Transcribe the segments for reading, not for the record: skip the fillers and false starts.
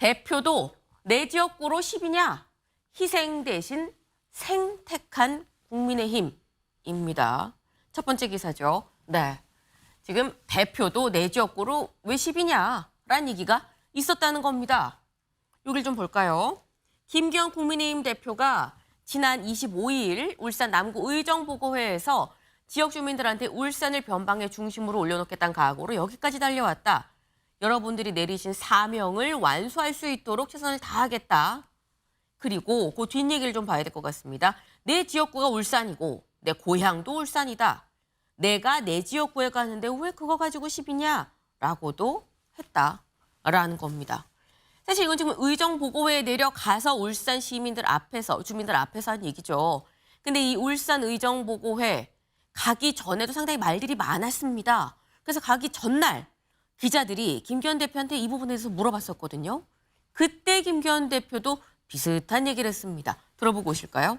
대표도 내 지역구로 10이냐? 희생 대신 생택한 국민의힘입니다. 첫 번째 기사죠. 네. 지금 대표도 내 지역구로 왜 10이냐라는 얘기가 있었다는 겁니다. 여길 좀 볼까요? 김기현 국민의힘 대표가 지난 25일 울산 남구 의정보고회에서 지역 주민들한테 울산을 변방의 중심으로 올려놓겠다는 각오로 여기까지 달려왔다. 여러분들이 내리신 사명을 완수할 수 있도록 최선을 다하겠다. 그리고 그 뒷얘기를 좀 봐야 될 것 같습니다. 내 지역구가 울산이고 내 고향도 울산이다. 내가 내 지역구에 가는데 왜 그거 가지고 10이냐라고도 했다라는 겁니다. 사실 이건 지금 의정보고회에 내려가서 울산 시민들 앞에서, 주민들 앞에서 한 얘기죠. 근데 이 울산 의정보고회 가기 전에도 상당히 말들이 많았습니다. 그래서 가기 전날 기자들이 김기현 대표한테 이 부분에 대해서 물어봤었거든요. 그때 김기현 대표도 비슷한 얘기를 했습니다. 들어보고 오실까요?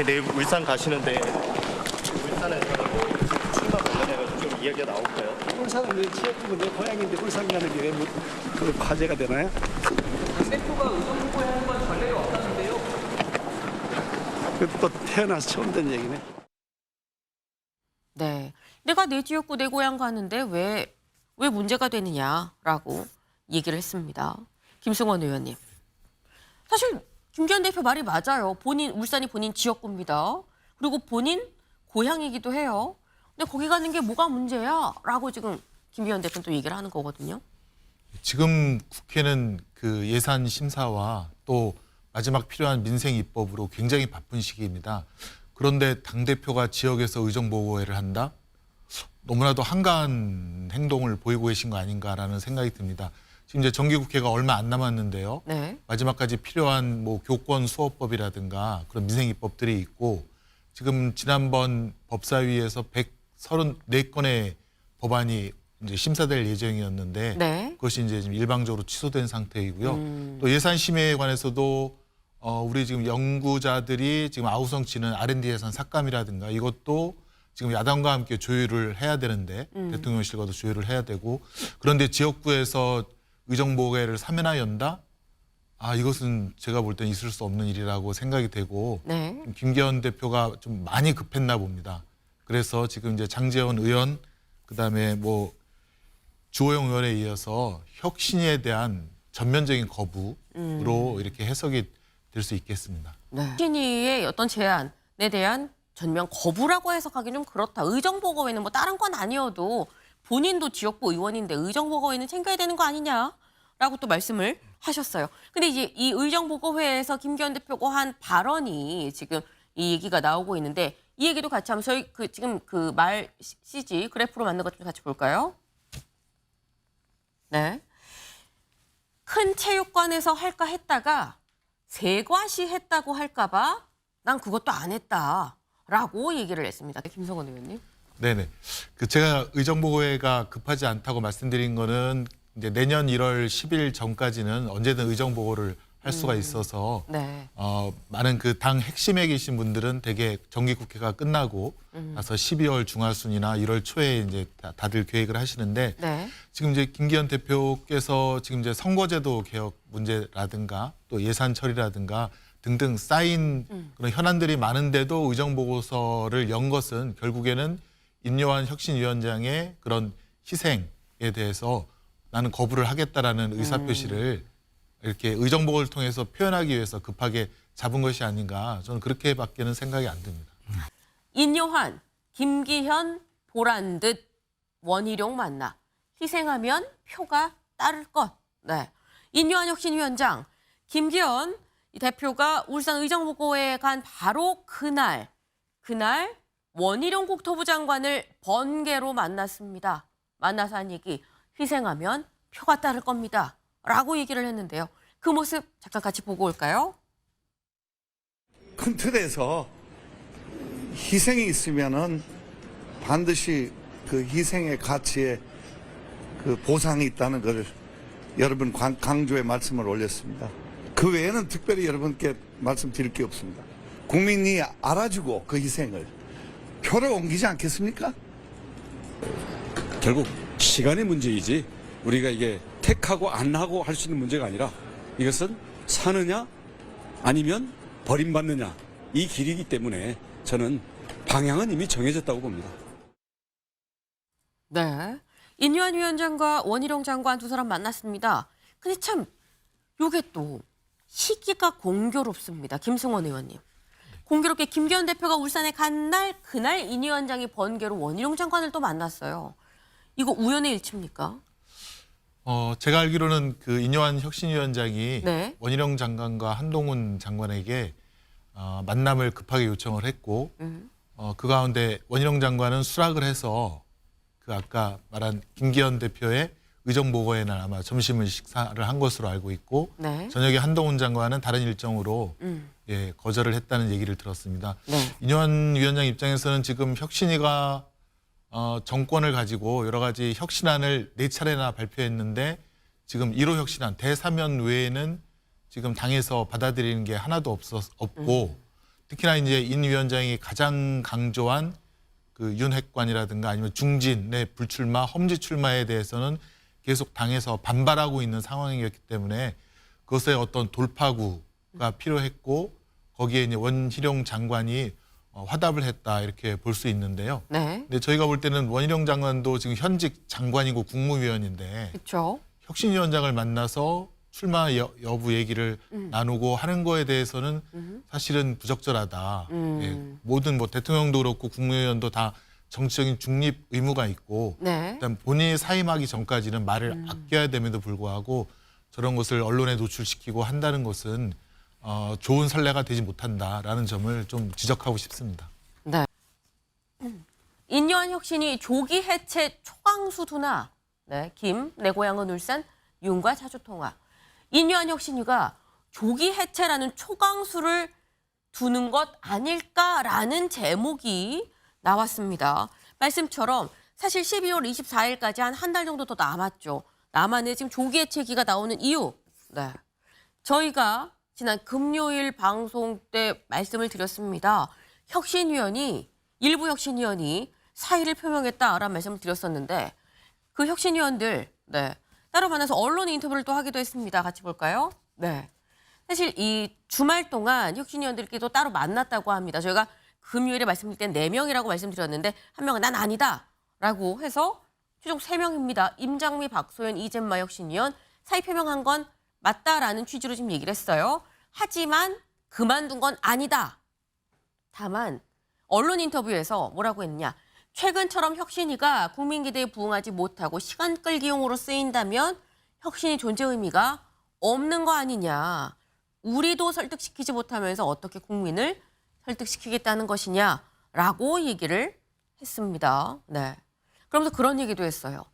내일 울산 가시는데 울산에서 출마 관련해서 좀 이야기가 나올까요? 울산은 내 지역구고 내 고향인데 울산 가는 게 왜 그 화제가 되나요? 대표가 의정보고회 하는 건 전례가 없다는데요. 그것도 태어나서 처음 된 얘기네. 네, 내가 내 지역구 내 고향 가는데 왜 문제가 되느냐라고 얘기를 했습니다. 김승원 의원님. 사실 김기현 대표 말이 맞아요. 울산이 본인 지역구입니다. 그리고 본인 고향이기도 해요. 근데 거기 가는 게 뭐가 문제야? 라고 지금 김기현 대표는 또 얘기를 하는 거거든요. 지금 국회는 그 예산 심사와 또 마지막 필요한 민생 입법으로 굉장히 바쁜 시기입니다. 그런데 당대표가 지역에서 의정보고회를 한다? 너무나도 한가한 행동을 보이고 계신 거 아닌가라는 생각이 듭니다. 지금 이제 정기국회가 얼마 안 남았는데요. 네. 마지막까지 필요한 뭐 교권 수호법이라든가 그런 민생 입법들이 있고 지금 지난번 법사위에서 134건의 법안이 이제 심사될 예정이었는데 네. 그것이 이제 지금 일방적으로 취소된 상태이고요. 또 예산심의에 관해서도 우리 지금 연구자들이 지금 아우성 치는 R&D 예산 삭감이라든가 이것도 지금 야당과 함께 조율을 해야 되는데 대통령실과도 조율을 해야 되고 그런데 지역구에서 의정보고회를 사면하 연다? 이것은 제가 볼 땐 있을 수 없는 일이라고 생각이 되고 네. 김기현 대표가 좀 많이 급했나 봅니다. 그래서 지금 이제 장제원 의원 그다음에 뭐 주호영 의원에 이어서 혁신에 대한 전면적인 거부로 이렇게 해석이 될 수 있겠습니다. 네. 혁신위의 어떤 제안에 대한 전면 거부라고 해석하기는 좀 그렇다. 의정보고회는 뭐 다른 건 아니어도 본인도 지역구 의원인데 의정보고회는 챙겨야 되는 거 아니냐라고 또 말씀을 하셨어요. 근데 이제 이 의정보고회에서 김기현 대표가 한 발언이 지금 이 얘기가 나오고 있는데 이 얘기도 같이 하면 저희 지금 그 말 CG 그래프로 만든 것 좀 같이 볼까요? 네. 큰 체육관에서 할까 했다가 세과시 했다고 할까봐 난 그것도 안 했다라고 얘기를 했습니다. 김성원 의원님. 네네. 제가 의정보고회가 급하지 않다고 말씀드린 거는 이제 내년 1월 10일 전까지는 언제든 의정보고를 할 수가 있어서 네. 많은 그 당 핵심에 계신 분들은 대개 정기국회가 끝나고 나서 12월 중하순이나 1월 초에 이제 다들 계획을 하시는데 네. 지금 이제 김기현 대표께서 지금 이제 선거제도 개혁 문제라든가 또 예산 처리라든가 등등 쌓인 그런 현안들이 많은데도 의정보고서를 연 것은 결국에는 임요한 혁신위원장의 그런 희생에 대해서 나는 거부를 하겠다라는 의사표시를 이렇게 의정보고를 통해서 표현하기 위해서 급하게 잡은 것이 아닌가 저는 그렇게밖에는 생각이 안 듭니다. 인요한, 김기현 보란 듯 원희룡 만나 희생하면 표가 따를 것. 네. 인요한 혁신위원장 김기현 대표가 울산 의정보고회에 간 바로 그날 원희룡 국토부 장관을 번개로 만났습니다. 만나서 한 얘기 희생하면 표가 따를 겁니다. 라고 얘기를 했는데요. 그 모습 잠깐 같이 보고 올까요? 큰 틀에서 희생이 있으면은 반드시 그 희생의 가치에 그 보상이 있다는 걸 여러분 강조의 말씀을 올렸습니다. 그 외에는 특별히 여러분께 말씀드릴 게 없습니다. 국민이 알아주고 그 희생을 표로 옮기지 않겠습니까? 결국 시간의 문제이지 우리가 이게 택하고 안 하고 할 수 있는 문제가 아니라 이것은 사느냐 아니면 버림받느냐 이 길이기 때문에 저는 방향은 이미 정해졌다고 봅니다. 네. 인유한 위원장과 원희룡 장관 두 사람 만났습니다. 근데 참 요게 또 시기가 공교롭습니다. 김승원 의원님. 공교롭게 김기현 대표가 울산에 간 날 그날 인 위원장이 번개로 원희룡 장관을 또 만났어요. 이거 우연의 일치입니까? 제가 알기로는 그 인요한 혁신위원장이 네. 원희룡 장관과 한동훈 장관에게 만남을 급하게 요청을 했고 그 가운데 원희룡 장관은 수락을 해서 그 아까 말한 김기현 대표의 의정 보고회 날 아마 점심을 식사를 한 것으로 알고 있고 네. 저녁에 한동훈 장관은 다른 일정으로 거절을 했다는 얘기를 들었습니다. 네. 인요한 위원장 입장에서는 지금 혁신위가 정권을 가지고 여러 가지 혁신안을 4차례나 발표했는데 지금 1호 혁신안 대사면 외에는 지금 당에서 받아들이는 게 하나도 없고 특히나 이제 인 위원장이 가장 강조한 그 윤핵관이라든가 아니면 중진의 불출마, 험지 출마에 대해서는 계속 당에서 반발하고 있는 상황이었기 때문에 그것에 어떤 돌파구가 필요했고 거기에 이제 원희룡 장관이 화답을 했다 이렇게 볼 수 있는데요. 네. 근데 저희가 볼 때는 원희룡 장관도 지금 현직 장관이고 국무위원인데 그렇죠. 혁신위원장을 만나서 출마 여부 얘기를 나누고 하는 거에 대해서는 사실은 부적절하다. 예, 모든 뭐 대통령도 그렇고 국무위원도 다 정치적인 중립 의무가 있고 네. 일단 본인이 사임하기 전까지는 말을 아껴야 됨에도 불구하고 저런 것을 언론에 노출시키고 한다는 것은 좋은 선례가 되지 못한다라는 점을 좀 지적하고 싶습니다. 네. 인요한 혁신이 조기 해체 초강수 두나. 네. 김, 내 고향은 울산, 윤과 자주 통화. 인요한 혁신위가 조기 해체라는 초강수를 두는 것 아닐까라는 제목이 나왔습니다. 말씀처럼 사실 12월 24일까지 한 달 정도 더 남았죠. 남았는데 지금 조기 해체기가 나오는 이유. 네. 저희가 지난 금요일 방송 때 말씀을 드렸습니다. 일부 혁신위원이 사의를 표명했다라는 말씀을 드렸었는데 그 혁신위원들 따로 만나서 언론 인터뷰를 또 하기도 했습니다. 같이 볼까요? 네. 사실 이 주말 동안 혁신위원들끼리도 따로 만났다고 합니다. 저희가 금요일에 말씀드릴 땐 4명이라고 말씀드렸는데 한 명은 난 아니다 라고 해서 최종 3명입니다. 임장미, 박소연, 이젠마 혁신위원 사의 표명한 건 맞다라는 취지로 지금 얘기를 했어요. 하지만 그만둔 건 아니다. 다만 언론 인터뷰에서 뭐라고 했냐. 최근처럼 혁신위가 국민 기대에 부응하지 못하고 시간 끌기용으로 쓰인다면 혁신이 존재 의미가 없는 거 아니냐. 우리도 설득시키지 못하면서 어떻게 국민을 설득시키겠다는 것이냐라고 얘기를 했습니다. 네. 그러면서 그런 얘기도 했어요.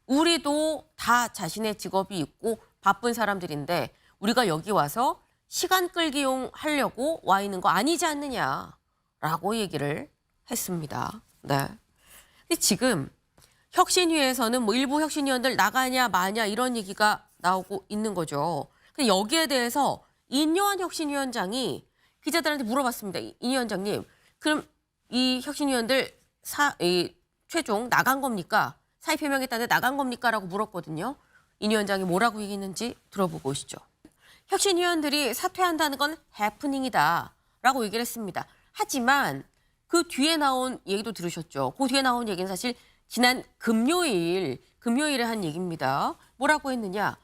우리도 다 자신의 직업이 있고 바쁜 사람들인데 우리가 여기 와서 시간 끌기용 하려고 와 있는 거 아니지 않느냐라고 얘기를 했습니다. 네. 근데 지금 혁신위에서는 뭐 일부 혁신위원들 나가냐 마냐 이런 얘기가 나오고 있는 거죠. 근데 여기에 대해서 인요한 혁신위원장이 기자들한테 물어봤습니다. 인 위원장님, 그럼 이 혁신위원들 최종 나간 겁니까? 사의 표명했다는데 나간 겁니까? 라고 물었거든요. 인 위원장이 뭐라고 얘기했는지 들어보고 오시죠. 혁신위원들이 사퇴한다는 건 해프닝이다 라고 얘기를 했습니다. 하지만 그 뒤에 나온 얘기도 들으셨죠. 그 뒤에 나온 얘기는 사실 지난 금요일에 한 얘기입니다. 뭐라고 했느냐.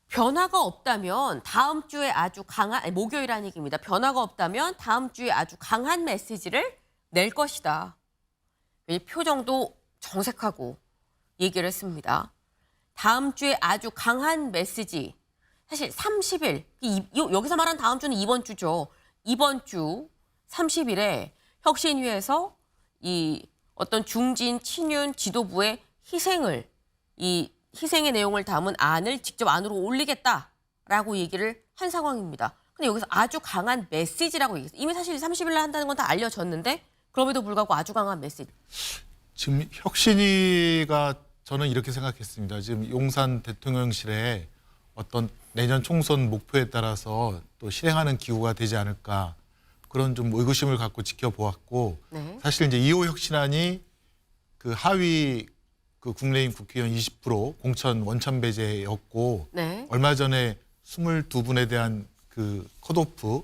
변화가 없다면 다음 주에 아주 강한, 목요일이라는 얘기입니다. 변화가 없다면 다음 주에 아주 강한 메시지를 낼 것이다. 표정도 정색하고 얘기를 했습니다. 다음 주에 아주 강한 메시지. 사실 30일, 여기서 말한 다음 주는 이번 주죠. 이번 주 30일에 혁신위에서 이 어떤 중진 친윤 지도부의 희생의 내용을 담은 안을 직접 안으로 올리겠다라고 얘기를 한 상황입니다. 근데 여기서 아주 강한 메시지라고 얘기했어요. 이미 사실 30일 날 한다는 건 다 알려졌는데 그럼에도 불구하고 아주 강한 메시지. 지금 혁신위가 저는 이렇게 생각했습니다. 지금 용산 대통령실에 어떤 내년 총선 목표에 따라서 또 실행하는 기구가 되지 않을까 그런 좀 의구심을 갖고 지켜보았고 네. 사실 이제 2호 혁신안이 그 하위 그 국민의힘 국회의원 20% 공천 원천 배제였고 네. 얼마 전에 22분에 대한 그 컷오프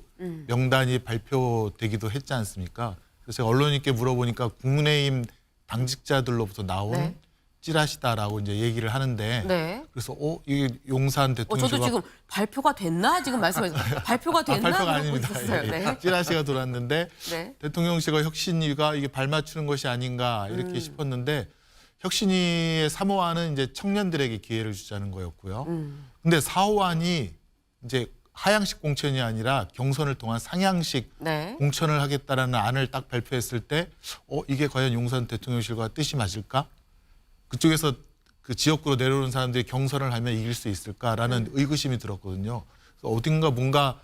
명단이 발표되기도 했지 않습니까? 그래서 제가 언론인께 물어보니까 국민의힘 당직자들로부터 나온 네. 찌라시다라고 이제 얘기를 하는데 네. 그래서 이게 용산 대통령실과 저도 지금 발표가 됐나 지금 말씀하셨어요. 발표가 됐나 발표가 그러고 아닙니다. 있었어요. 예, 네. 찌라시가 돌았는데 네. 대통령실과 혁신위가 이게 발맞추는 것이 아닌가 이렇게 싶었는데 혁신위의 3호안은 이제 청년들에게 기회를 주자는 거였고요. 근데 4호안이 이제 하향식 공천이 아니라 경선을 통한 상향식 네. 공천을 하겠다라는 안을 딱 발표했을 때 이게 과연 용산 대통령실과 뜻이 맞을까? 그쪽에서 그 지역구로 내려오는 사람들이 경선을 하면 이길 수 있을까라는 의구심이 들었거든요. 그래서 어딘가 뭔가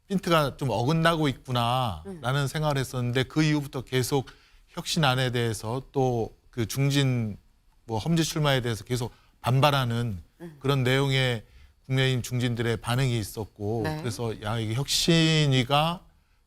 핀트가 좀 어긋나고 있구나라는 생각을 했었는데 그 이후부터 계속 혁신안에 대해서 또 그 중진 뭐 험지 출마에 대해서 계속 반발하는 그런 내용의 국민의힘 중진들의 반응이 있었고 네. 그래서 이게 혁신위가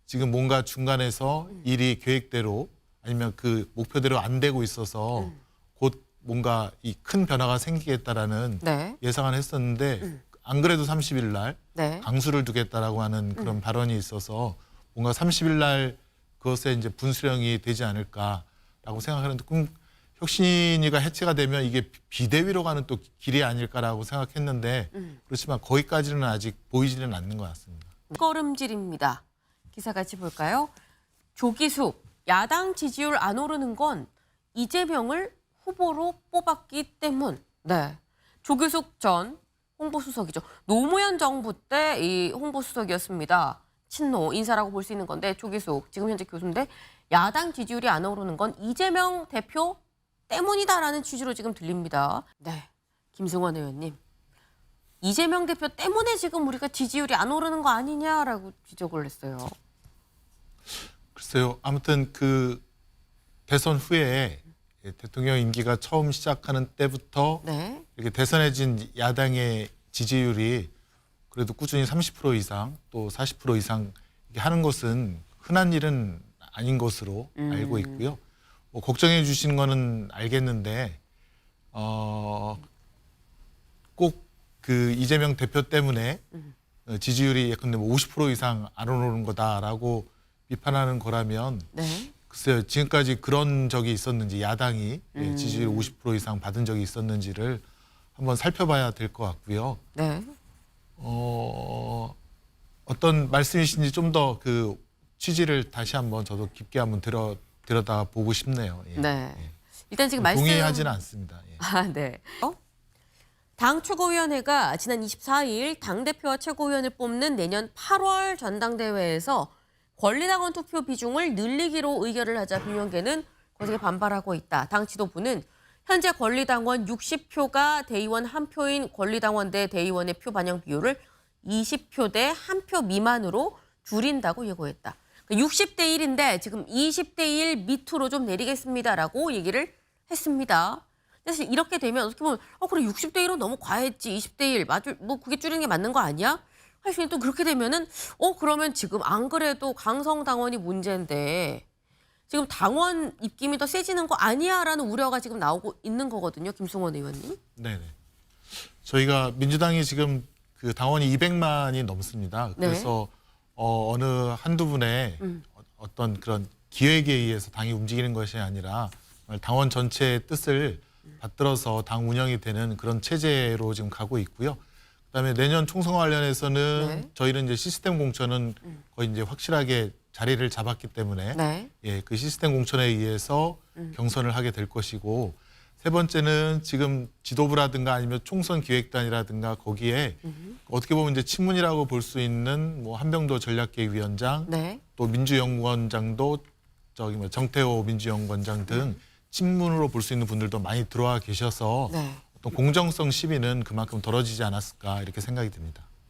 지금 뭔가 중간에서 일이 계획대로 아니면 그 목표대로 안 되고 있어서 곧 뭔가 이 큰 변화가 생기겠다라는 네. 예상을 했었는데 안 그래도 30일 날 네. 강수를 두겠다라고 하는 그런 발언이 있어서 뭔가 30일 날 그것에 이제 분수령이 되지 않을까라고 생각하는데 그럼 혁신위가 해체가 되면 이게 비대위로 가는 또 길이 아닐까라고 생각했는데 그렇지만 거기까지는 아직 보이지는 않는 것 같습니다. 걸음질입니다. 기사 같이 볼까요? 조기숙 야당 지지율 안 오르는 건 이재명을 후보로 뽑았기 때문. 네. 조기숙 전 홍보수석이죠. 노무현 정부 때 이 홍보수석이었습니다. 친노 인사라고 볼 수 있는 건데 조기숙 지금 현재 교수인데 야당 지지율이 안 오르는 건 이재명 대표 때문이다라는 취지로 지금 들립니다. 네. 김승원 의원님. 이재명 대표 때문에 지금 우리가 지지율이 안 오르는 거 아니냐라고 지적을 했어요. 글쎄요. 아무튼 그 대선 후에 대통령 임기가 처음 시작하는 때부터 네. 이렇게 대선해진 야당의 지지율이 그래도 꾸준히 30% 이상 또 40% 이상 이렇게 하는 것은 흔한 일은 아닌 것으로 알고 있고요. 뭐 걱정해 주신 거는 알겠는데 꼭 그 이재명 대표 때문에 지지율이 예컨대 뭐 50% 이상 안 오르는 거다라고 비판하는 거라면 네. 글쎄요, 지금까지 그런 적이 있었는지 야당이 지지율 50% 이상 받은 적이 있었는지를 한번 살펴봐야 될 것 같고요. 네. 어떤 말씀이신지 좀 더 그 취지를 다시 한번 저도 깊게 한번 들여다 보고 싶네요. 예. 네. 일단 지금 말씀 동의하지는 않습니다. 예. 아, 네. 당 최고위원회가 지난 24일 당대표와 최고위원을 뽑는 내년 8월 전당대회에서 권리당원 투표 비중을 늘리기로 의결을 하자 비명계는 거세게 반발하고 있다. 당 지도부는 현재 권리당원 60표가 대의원 1표인 권리당원 대 대의원의 표 반영 비율을 20표 대 1표 미만으로 줄인다고 예고했다. 60대 1인데 지금 20대 1 밑으로 좀 내리겠습니다라고 얘기를 했습니다. 사실 이렇게 되면 어떻게 보면 그래 60대 1은 너무 과했지 20대 1 뭐 그게 줄이는 게 맞는 거 아니야? 사실 또 그렇게 되면은 그러면 지금 안 그래도 강성 당원이 문제인데 지금 당원 입김이 더 세지는 거 아니야라는 우려가 지금 나오고 있는 거거든요, 김승원 의원님. 네네. 저희가 민주당이 지금 그 당원이 200만이 넘습니다. 네. 그래서 어느 한두 분의 어떤 그런 기획에 의해서 당이 움직이는 것이 아니라 당원 전체의 뜻을 받들어서 당 운영이 되는 그런 체제로 지금 가고 있고요. 그다음에 내년 총선 관련해서는 네. 저희는 이제 시스템 공천은 거의 이제 확실하게 자리를 잡았기 때문에 네. 그 시스템 공천에 의해서 경선을 하게 될 것이고 세 번째는 지금 지도부라든가 아니면 총선 기획단이라든가 거기에 어떻게 보면 이제 친문이라고 볼 수 있는 뭐 한병도 전략계획위원장 네. 또 민주연구원장도 정태호 민주연구원장 등 친문으로 볼 수 있는 분들도 많이 들어와 계셔서 네. 어떤 공정성 시비는 그만큼 덜어지지 않았을까 이렇게 생각이 듭니다.